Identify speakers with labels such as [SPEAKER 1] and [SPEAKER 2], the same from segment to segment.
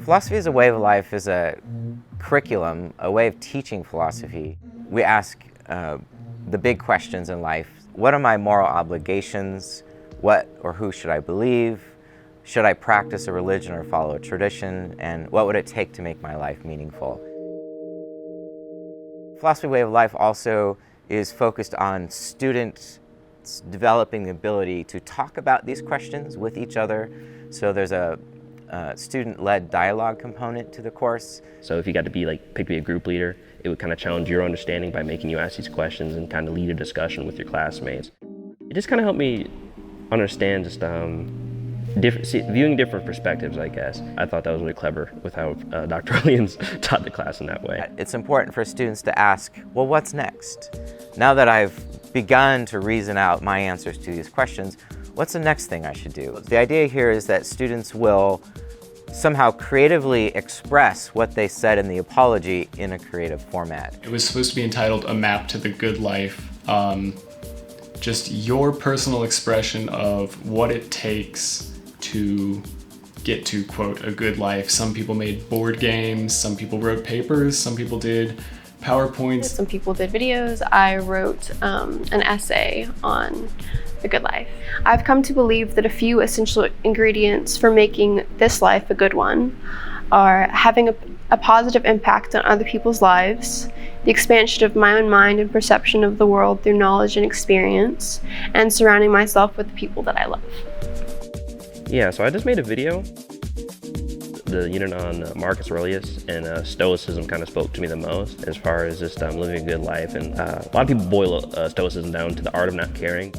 [SPEAKER 1] Philosophy as a Way of Life is a curriculum, a way of teaching philosophy. We ask the big questions in life. What are my moral obligations? What or who should I believe? Should I practice a religion or follow a tradition? And what would it take to make my life meaningful? Philosophy Way of Life also is focused on students developing the ability to talk about these questions with each other. So there's a student-led dialogue component to the course.
[SPEAKER 2] So if you got to be pick to be a group leader, it would kind of challenge your understanding by making you ask these questions and kind of lead a discussion with your classmates. It just kind of helped me understand just viewing different perspectives, I guess. I thought that was really clever with how Dr. Williams taught the class in that way.
[SPEAKER 1] It's important for students to ask, well, what's next? Now that I've begun to reason out my answers to these questions, what's the next thing I should do? The idea here is that students will somehow creatively express what they said in the apology in a creative format.
[SPEAKER 3] It was supposed to be entitled A Map to the Good Life. Just your personal expression of what it takes to get to, quote, a good life. Some people made board games, some people wrote papers, some people did PowerPoints.
[SPEAKER 4] Some people did videos. I wrote an essay on the good life. I've come to believe that a few essential ingredients for making this life a good one are having a positive impact on other people's lives, the expansion of my own mind and perception of the world through knowledge and experience, and surrounding myself with the people that I love.
[SPEAKER 2] Yeah, so I just made a video. The unit on Marcus Aurelius and Stoicism kind of spoke to me the most as far as just living a good life. And a lot of people boil Stoicism down to the art of not caring.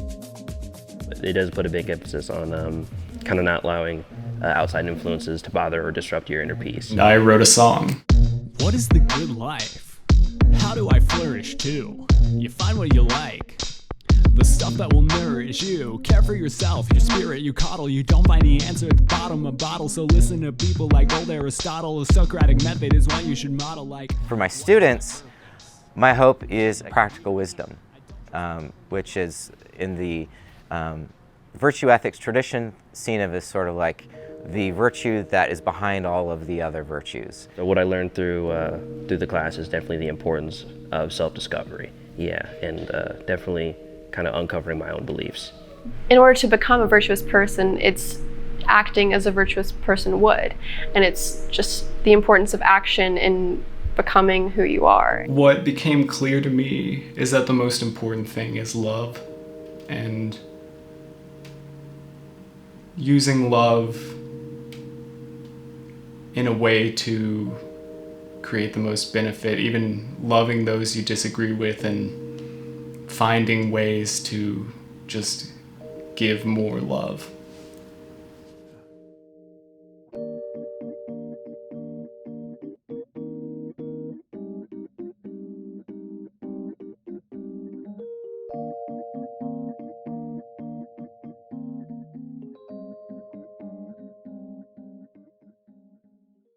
[SPEAKER 2] But it does put a big emphasis on kind of not allowing outside influences to bother or disrupt your inner peace.
[SPEAKER 3] I wrote a song.
[SPEAKER 5] What is the good life? How do I flourish too? You find what you like. The stuff that will nourish you. Care for yourself, your spirit, you coddle. You don't find the answer at the bottom of bottle. So listen to people like old Aristotle. The Socratic method is one you should model like.
[SPEAKER 1] For my students, my hope is practical wisdom, which is in the virtue ethics tradition seen of as sort of like the virtue that is behind all of the other virtues.
[SPEAKER 2] So what I learned through the class is definitely the importance of self-discovery. Yeah, and definitely kind of uncovering my own beliefs.
[SPEAKER 4] In order to become a virtuous person, it's acting as a virtuous person would. And it's just the importance of action in becoming who you are.
[SPEAKER 3] What became clear to me is that the most important thing is love, and using love in a way to create the most benefit, even loving those you disagree with and finding ways to just give more love.